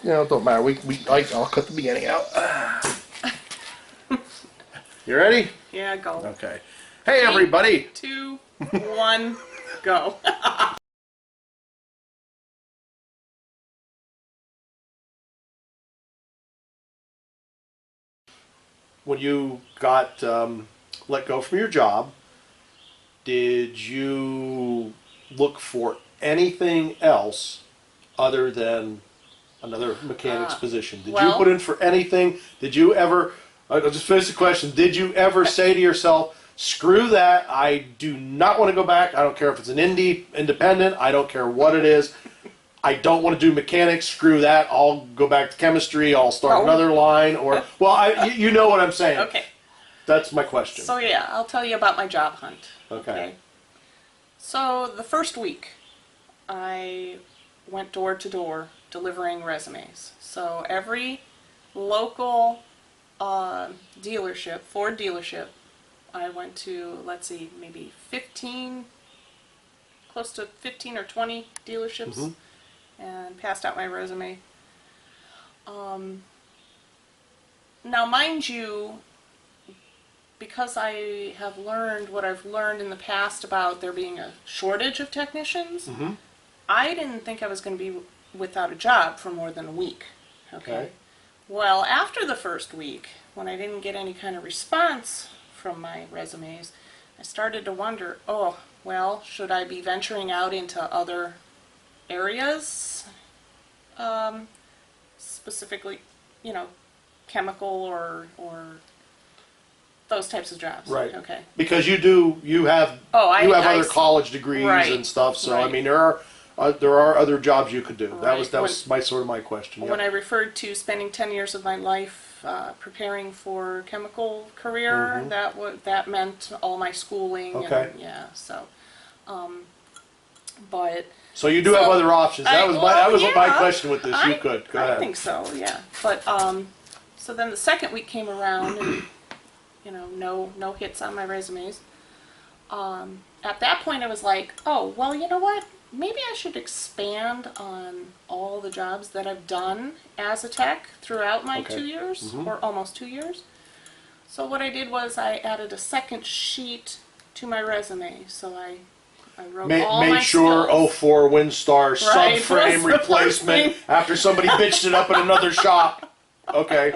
it don't matter. I'll cut the beginning out. You ready? Yeah, go. Okay. Hey, everybody. 3, 2, 1, go. When you got let go from your job, did you look for anything else other than another mechanic's position? Did you put in for anything? Did you ever, I'll just finish the question, did you ever say to yourself, screw that, I do not want to go back, I don't care if it's an independent, I don't care what it is, I don't want to do mechanics, screw that, I'll go back to chemistry, I'll start another line, or, well, you know what I'm saying. Okay. That's my question. So yeah, I'll tell you about my job hunt. Okay. So the first week, I went door to door delivering resumes. So every local dealership, Ford dealership, I went to, let's see, maybe 15, close to 15 or 20 dealerships, and passed out my resume. Now, mind you, because I have learned what I've learned in the past about there being a shortage of technicians, I didn't think I was going to be without a job for more than a week. Okay. Well, after the first week, when I didn't get any kind of response from my resumes, I started to wonder, oh, well, should I be venturing out into other areas? Specifically, chemical or those types of jobs. Right. Okay. Because you have other college degrees and stuff, so I mean there are other jobs you could do. Right. That was my question. When I referred to spending 10 years of my life preparing for chemical career, that meant all my schooling. Okay. And, yeah. So, but. So you do have other options. That was my question with this. You could go ahead. I think so. Yeah. But so then the second week came around and. No hits on my resumes. At that point I was like, oh, well, you know what? Maybe I should expand on all the jobs that I've done as a tech throughout my 2 years, or almost 2 years. So what I did was I added a second sheet to my resume. So I wrote all my skills. 04 Windstar subframe replacement after somebody bitched it up in another shop. Okay.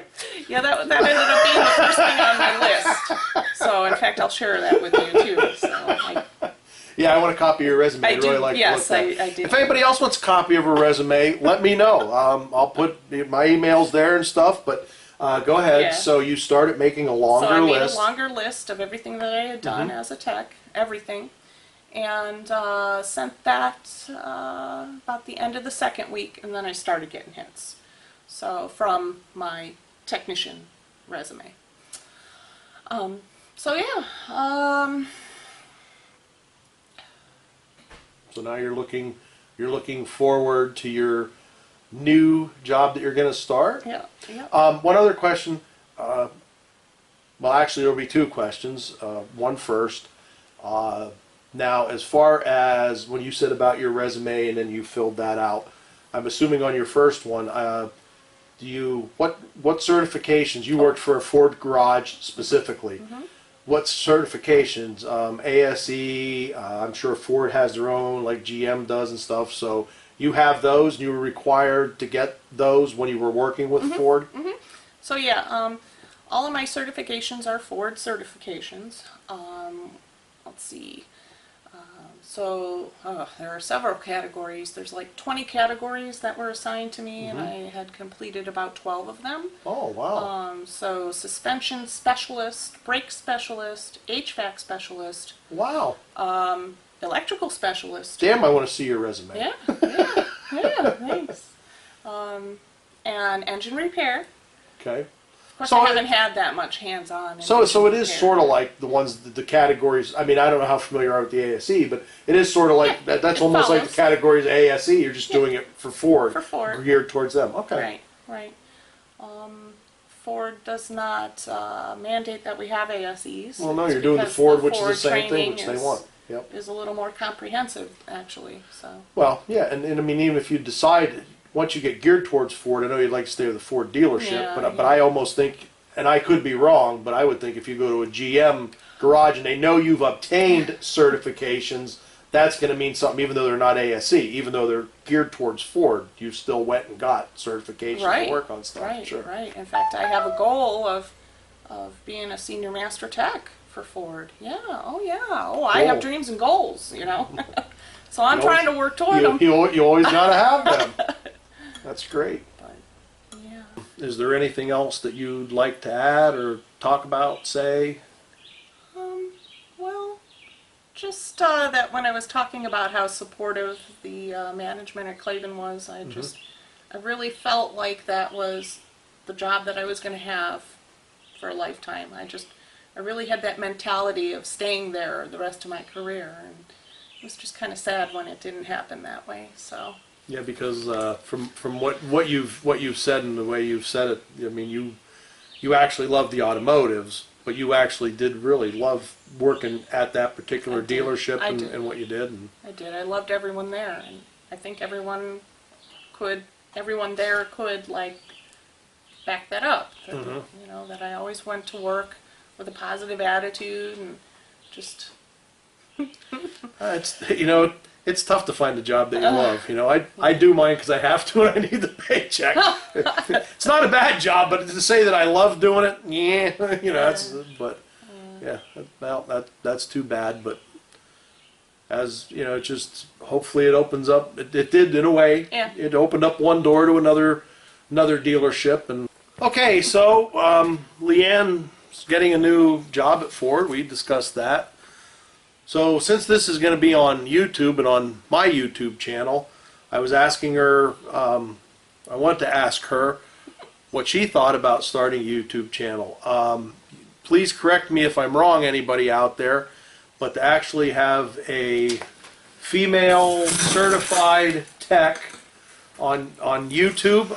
Yeah, that ended up being the first thing on my list. So, in fact, I'll share that with you, too. So, yeah, I want a copy of your resume. I really like yes, I did. If anybody else wants a copy of a resume, let me know. I'll put my emails there and stuff, but go ahead. Yeah. So, you started making a longer list. So, I made a longer list of everything that I had done as a tech, everything, and sent that about the end of the second week, and then I started getting hits. So from my technician resume. So yeah. So now you're looking forward to your new job that you're going to start. Yeah. Yeah. One other question. Well, actually, there'll be two questions. One first. Now, as far as when you said about your resume and then you filled that out, I'm assuming on your first one. What certifications? You worked for a Ford garage specifically. What certifications? ASE, I'm sure Ford has their own, like GM does and stuff. So you have those, and you were required to get those when you were working with Ford? So yeah, all of my certifications are Ford certifications. Let's see. So there are several categories. There's like 20 categories that were assigned to me, and I had completed about 12 of them. Oh, wow. So suspension specialist, brake specialist, HVAC specialist. Wow. Electrical specialist. Damn, I want to see your resume. Yeah, thanks. And engine repair. Okay. Of course, I haven't had that much hands-on. So it is sort of like the categories. I mean, I don't know how familiar you are with the ASE, but it is sort of like that's almost like the categories of ASE. You're just doing it for Ford. For Ford. Geared towards them. Okay. Right. Ford does not mandate that we have ASEs. Well, no, you're doing the Ford, which is the same thing, which they want. Yep. Is a little more comprehensive, actually. So. Well, yeah, and I mean, even if you decide, once you get geared towards Ford, I know you'd like to stay with the Ford dealership, Yeah, but I almost think, and I could be wrong, but I would think if you go to a GM garage and they know you've obtained certifications, that's going to mean something, even though they're not ASE, even though they're geared towards Ford, you still went and got certifications to work on stuff. Right, Sure. right. In fact, I have a goal of being a senior master tech for Ford. Yeah, oh yeah. Oh, I have Cool. dreams and goals, you know. So I'm You trying always- to work toward them. You always got to have them. That's great. But, yeah. Is there anything else that you'd like to add or talk about, say? Well, just that when I was talking about how supportive the management at Clavin was, I really felt like that was the job that I was going to have for a lifetime. I really had that mentality of staying there the rest of my career, and it was just kind of sad when it didn't happen that way. So. Yeah, because from what you've said and the way you've said it, I mean you actually love the automotives, but you actually did really love working at that particular dealership and what you did. And I did. I loved everyone there, and I think everyone there could like back that up. That, you know, that I always went to work with a positive attitude and just. It's tough to find a job that you love. I do mine because I have to and I need the paycheck. It's not a bad job, but to say that I love doing it, that's too bad. But as just hopefully it opens up. It did in a way. Yeah. It opened up one door to another dealership. And okay, so Leanne's getting a new job at Ford. We discussed that. So since this is going to be on YouTube and on my YouTube channel, I was asking her, I wanted to ask her what she thought about starting a YouTube channel. Please correct me if I'm wrong, anybody out there, but to actually have a female certified tech on YouTube,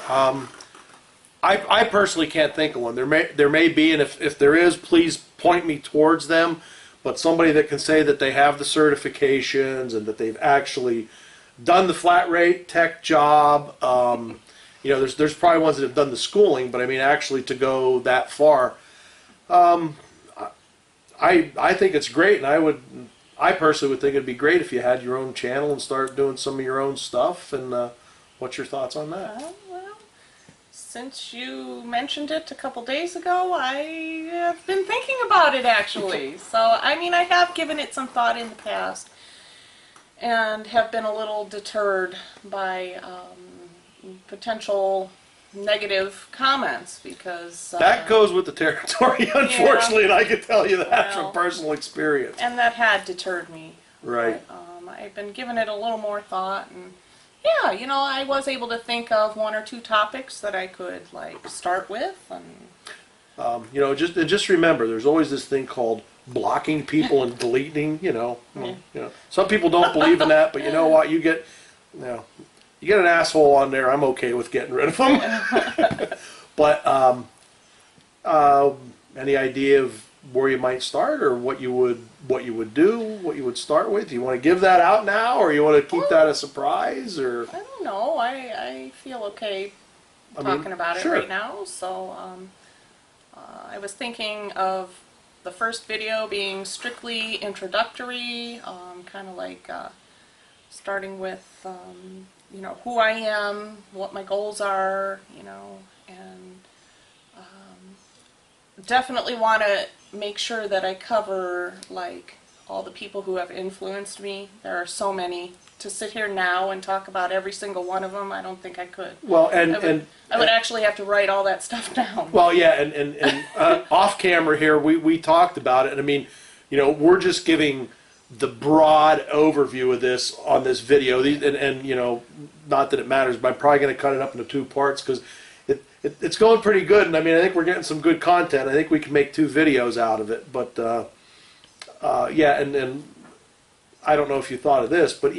I personally can't think of one. There may be, and if there is, please point me towards them. But somebody that can say that they have the certifications and that they've actually done the flat rate tech job. There's probably ones that have done the schooling, but I mean actually to go that far, I think it's great, and I personally would think it'd be great if you had your own channel and start doing some of your own stuff. And what's your thoughts on that? Well, since you mentioned it a couple days ago, I have been thinking about it actually. So, I mean, I have given it some thought in the past and have been a little deterred by potential negative comments because... that goes with the territory, unfortunately, and I can tell you that from personal experience. And that had deterred me. Right. But, I've been giving it a little more thought, and yeah, I was able to think of one or two topics that I could like start with, and just remember, there's always this thing called blocking people and deleting. Some people don't believe in that, but you know what? You get an asshole on there, I'm okay with getting rid of them. But any idea of where you might start, or what you would do, what you would start with? You want to give that out now, or you want to keep that a surprise, or? I don't know. I feel okay talking about it right now. So I was thinking of the first video being strictly introductory, kind of like starting with who I am, what my goals are, and definitely want to make sure that I cover like all the people who have influenced me. There are so many. To sit here now and talk about every single one of them, I don't think I could. Well, I would actually have to write all that stuff down. Well, yeah, and off camera here, we talked about it, and I mean, we're just giving the broad overview of this on this video, and not that it matters, but I'm probably going to cut it up into two parts because it's going pretty good, and I mean, I think we're getting some good content. I think we can make 2 videos out of it, but yeah, and I don't know if you thought of this, but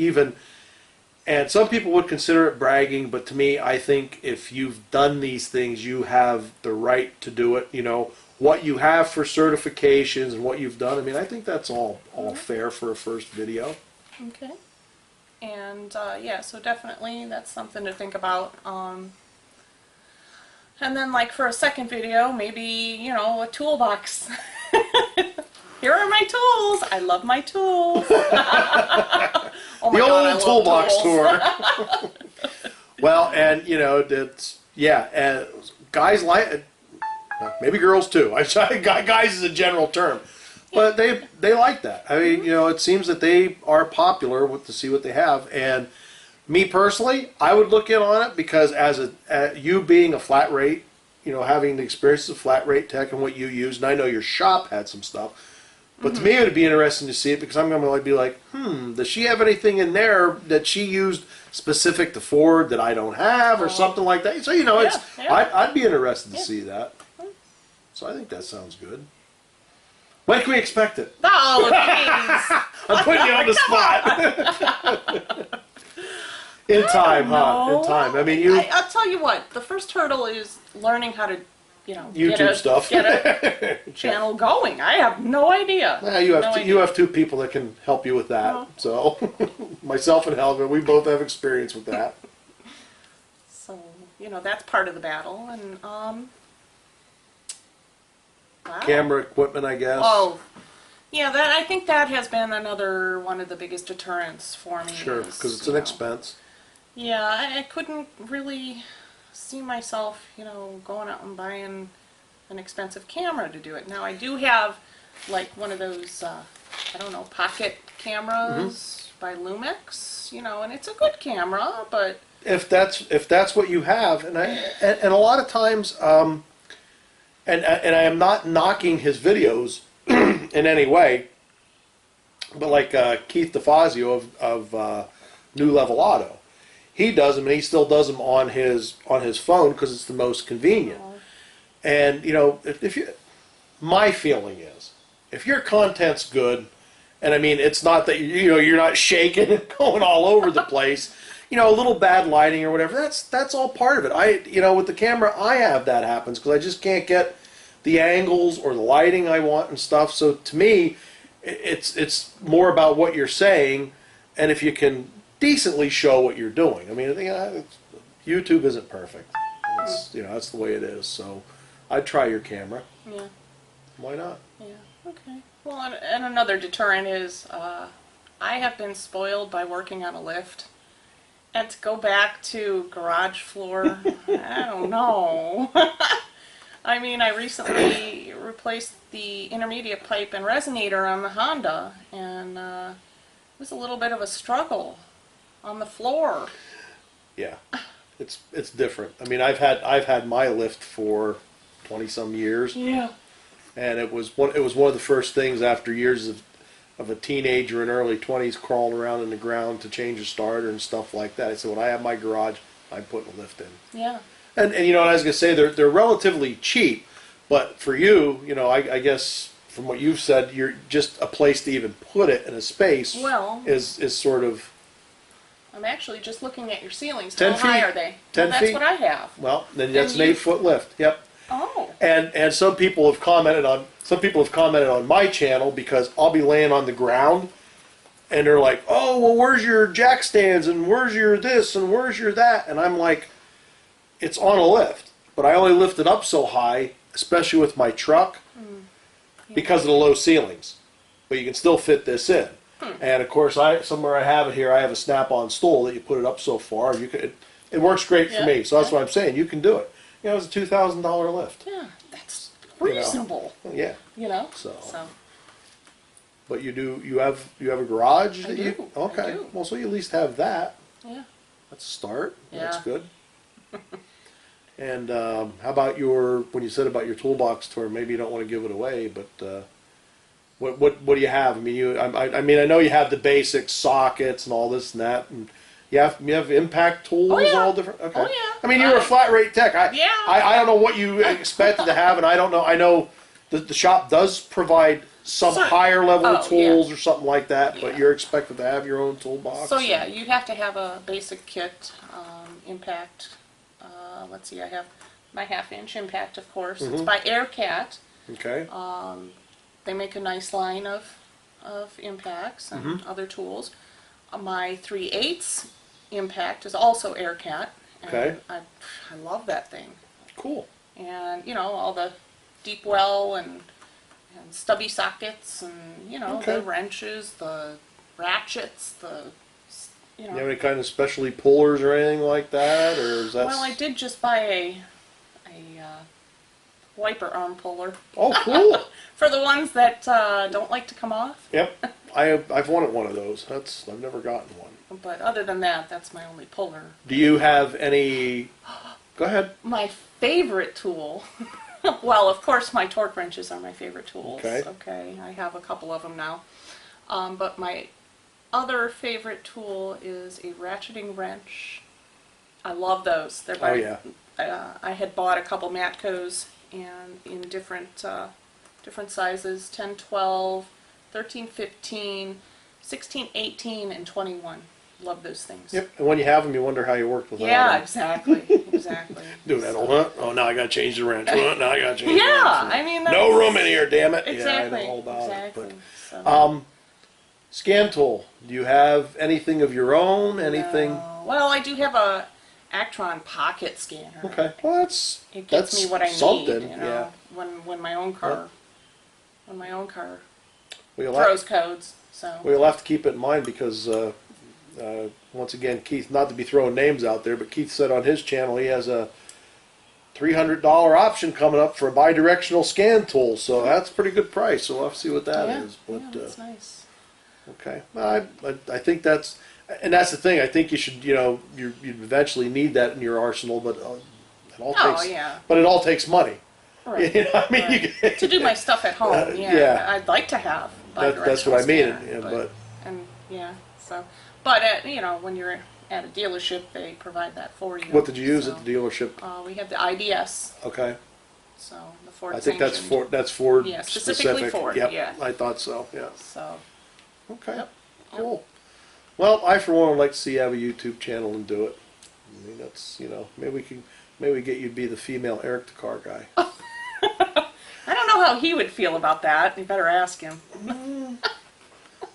and some people would consider it bragging, but to me, I think if you've done these things, you have the right to do it. What you have for certifications and what you've done, I mean, I think that's all fair for a first video. Okay. And yeah, so definitely that's something to think about. And then like for a second video, maybe, you know, a toolbox. Here are my tools. I love my tools. Oh my The God, I old love toolbox tools. tour. Well, and you know, it's yeah, and guys like maybe girls too. Guys is a general term, but they like that. I mean, you know, it seems that they are popular with to see what they have. And me personally, I would look in on it because as you being a flat rate, you know, having the experience of flat rate tech and what you use, and I know your shop had some stuff. But to me, it would be interesting to see it because I'm going to be like, does she have anything in there that she used specific to Ford that I don't have or something like that? So, you know, Yeah, yeah. I'd be interested to see that. So I think that sounds good. When can we expect it? Oh, jeez. I'm putting you on the spot. In time, huh? In time. I mean, I'll tell you what. The first hurdle is learning how to, you know, YouTube stuff. Get a channel going. I have no idea. You have two people that can help you with that. Oh. So, myself and Helga, we both have experience with that. So, you know, that's part of the battle. And wow. Camera equipment, I guess. Oh, yeah. That I think that has been another one of the biggest deterrents for me. Sure, because it's an expense. Yeah, I couldn't really see myself, you know, going out and buying an expensive camera to do it. Now I do have like one of those, I don't know, pocket cameras by Lumix, you know, and it's a good camera, but If that's what you have, and a lot of times, and I am not knocking his videos in any way, but like Keith DeFazio of New Level Auto, he does them, and he still does them on his phone because it's the most convenient. And you know, my feeling is, if your content's good, and I mean, it's not that you're not shaking and going all over the place. You know, a little bad lighting or whatever. That's all part of it. With the camera, I have that happens because I just can't get the angles or the lighting I want and stuff. So to me, it's more about what you're saying, and if you can decently show what you're doing. I mean, YouTube isn't perfect. That's the way it is. So I'd try your camera. yeah, Why not? yeah, okay. Well, and another deterrent is I have been spoiled by working on a lift. And to go back to garage floor, I don't know. I mean, I recently replaced the intermediate pipe and resonator on the Honda, and it was a little bit of a struggle on the floor. Yeah, it's different. I mean, I've had my lift for 20-some years, Yeah. and it was one of the first things after years of a teenager in early 20s crawling around in the ground to change a starter and stuff like that. I said, when I have my garage, I'm putting a lift in. Yeah. And you know, I was gonna say they're relatively cheap, but for you, I guess from what you've said, you're just a place to even put it in a space. Well, is sort of. I'm actually just looking at your ceilings. 10 How high feet. are they? 10 well, that's feet. what I have. Well, then that's And an you- 8-foot lift. Yep. Oh. And some people have commented on my channel because I'll be laying on the ground, and they're like, "Oh, well, where's your jack stands and where's your this and where's your that?" And I'm like, "It's on a lift, but I only lift it up so high, especially with my truck, because of the low ceilings. But you can still fit this in." And of course, somewhere I have it here. I have a snap-on stool that you put it up so far. It works great for Yeah, me. So that's yeah. what I'm saying. You can do it. It's a $2,000 lift. Yeah, that's reasonable. Yeah. So. But you have a garage that you do, okay. I do. Well, so you at least have that. Yeah. That's a start. Yeah. That's good. And how about when you said about your toolbox tour? Maybe you don't want to give it away, but what do you have? I mean, I know you have the basic sockets and all this and that, and you have impact tools, Oh, yeah. all different. Okay. Oh, yeah. I mean, you're a flat rate tech. Yeah. I don't know what you expected to have, and I don't know. I know the shop does provide some higher level tools or something like that, but Yeah. you're expected to have your own toolbox. So yeah, you have to have a basic kit, impact. Let's see, I have my 1/2-inch impact, of course. It's by AirCat. Okay. They make a nice line of impacts and other tools. My 3/8 impact is also AirCat. And Okay. I love that thing. Cool. And, you know, all the deep well and stubby sockets and, you know, Okay. the wrenches, the ratchets, you You know. have any kind of specialty pullers or anything like that, or is that? Well, I did just buy a wiper arm puller Oh, cool. for the ones that don't like to come off. Yep. I've wanted one of those. I've never gotten one. But other than that, that's my only puller. Do you have any? Go ahead. My favorite tool, well, of course, my torque wrenches are my favorite tools. Okay. Okay, I have a couple of them now. But my other favorite tool is a ratcheting wrench. I love those. They're Oh, yeah. I had bought a couple Matcos and in different sizes, 10, 12, 13, 15, 16, 18, and 21. Love those things. Yep. And when you have them, you wonder how you worked without Yeah, them. exactly. Exactly. Do that old, huh? Oh, now I got to change the wrench. Huh? Now I got to change the Yeah, wrench. I mean, No room in here, damn it. Exactly. Yeah, I know all about exactly. it. So, But, scan tool. Do you have anything of your own? Anything? well, I do have a Actron pocket scanner. Okay. Well, It that's gets me what I something. need. You know, Yeah. when my own car We'll throws codes. So. We'll have to keep it in mind because, once again, Keith, not to be throwing names out there, but Keith said on his channel he has a $300 option coming up for a bi-directional scan tool. So that's a pretty good price. So we'll have to see what that is. But, that's nice. okay. Well, I think that's the thing. I think you should, you eventually need that in your arsenal, but it all takes money. Right. You know, I mean, right. To do my stuff at home, yeah. I'd like to have. That's what I mean. Scanner, but when you're at a dealership, they provide that for you. What did you use at the dealership? We have the IDS. Okay. So the Ford. I think sanctioned. that's Ford Yeah, specific. specifically Ford. Yep, Yeah. I thought so. Yeah. So. Okay. Yep. Cool. Well, I for one would like to see you have a YouTube channel and do it. I mean, that's maybe we get you to be the female Eric the Car guy. I don't know how he would feel about that. You better ask him.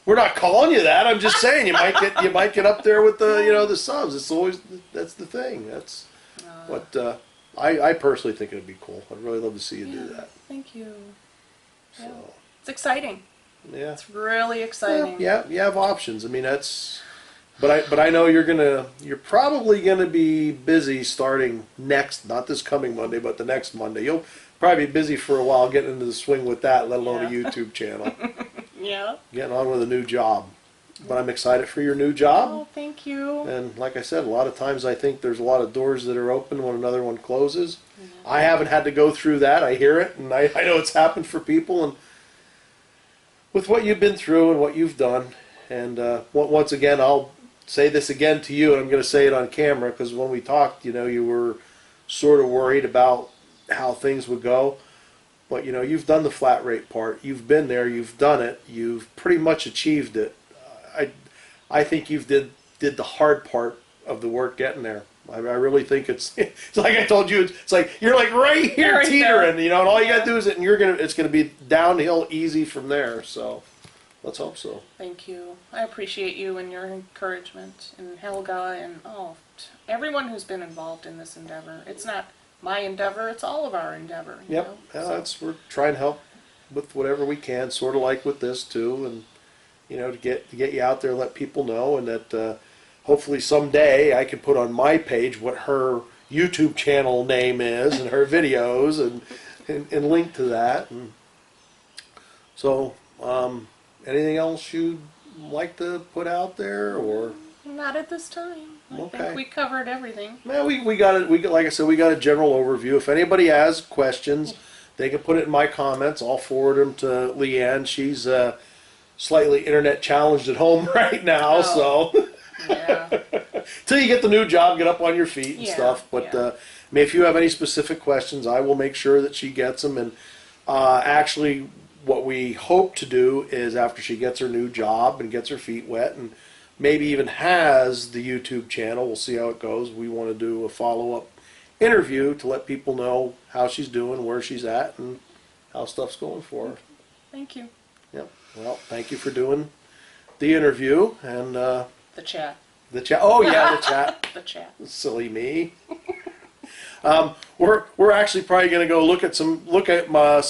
We're not calling you that. I'm just saying you might get up there with the subs. It's always that's the thing. That's what I personally think it'd be cool. I'd really love to see you do that. Thank you. So, Yeah. It's exciting. yeah. It's really exciting. Yeah, you have options. I mean, but I know you're probably gonna be busy starting not this coming Monday, but the next Monday. You'll probably be busy for a while getting into the swing with that, let alone a Yeah. YouTube channel. Yeah. Getting on with a new job. But I'm excited for your new job. Oh, thank you. And like I said, a lot of times I think there's a lot of doors that are open when another one closes. I haven't had to go through that. I hear it, and I know it's happened for people. And with what you've been through and what you've done, and once again, I'll say this again to you, and I'm going to say it on camera because when we talked, you were sort of worried about how things would go. But you've done the flat rate part. You've been there. You've done it. You've pretty much achieved it. I think you've did the hard part of the work getting there. I really think it's like I told you. It's like you're like right here Right teetering, there. and all you got to do is it's gonna be downhill easy from there. So let's hope so. Thank you. I appreciate you and your encouragement, and Helga, and everyone who's been involved in this endeavor. It's not my endeavor; it's all of our endeavor. Yep, yeah, we're trying to help with whatever we can, sort of like with this too, and to get you out there, let people know, and that hopefully someday I can put on my page what her YouTube channel name is and her videos and link to that. And so, anything else you'd like to put out there, or? Not at this time. I Okay. think we covered everything. Well, we got it. Like I said, we got a general overview. If anybody has questions, they can put it in my comments. I'll forward them to Leanne. She's slightly internet challenged at home right now, so Yeah. till you get the new job, get up on your feet and Yeah, stuff. But yeah. I mean, if you have any specific questions, I will make sure that she gets them. And actually, what we hope to do is after she gets her new job and gets her feet wet and maybe even has the YouTube channel, we'll see how it goes. We want to do a follow-up interview to let people know how she's doing, where she's at, and how stuff's going for her. Thank you. Yep. Well, thank you for doing the interview, and The chat. The chat. Oh yeah, the chat. The chat. Silly me. We're actually probably going to go look at some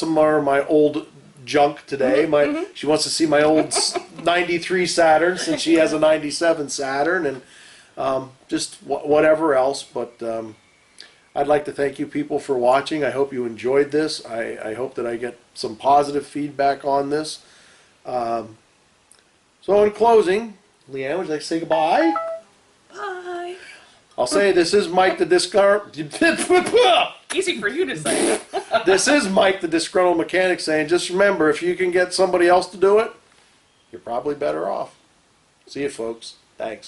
more of my old junk today. She wants to see my old '93 Saturn since she has a '97 Saturn, and just whatever else. But I'd like to thank you people for watching. I hope you enjoyed this. I hope that I get some positive feedback on this. So in closing, Leanne, would you like to say goodbye? Bye. I'll say this is Mike the Easy for you to say. This is Mike the Disgruntled Mechanic saying, just remember, if you can get somebody else to do it, you're probably better off. See you, folks. Thanks.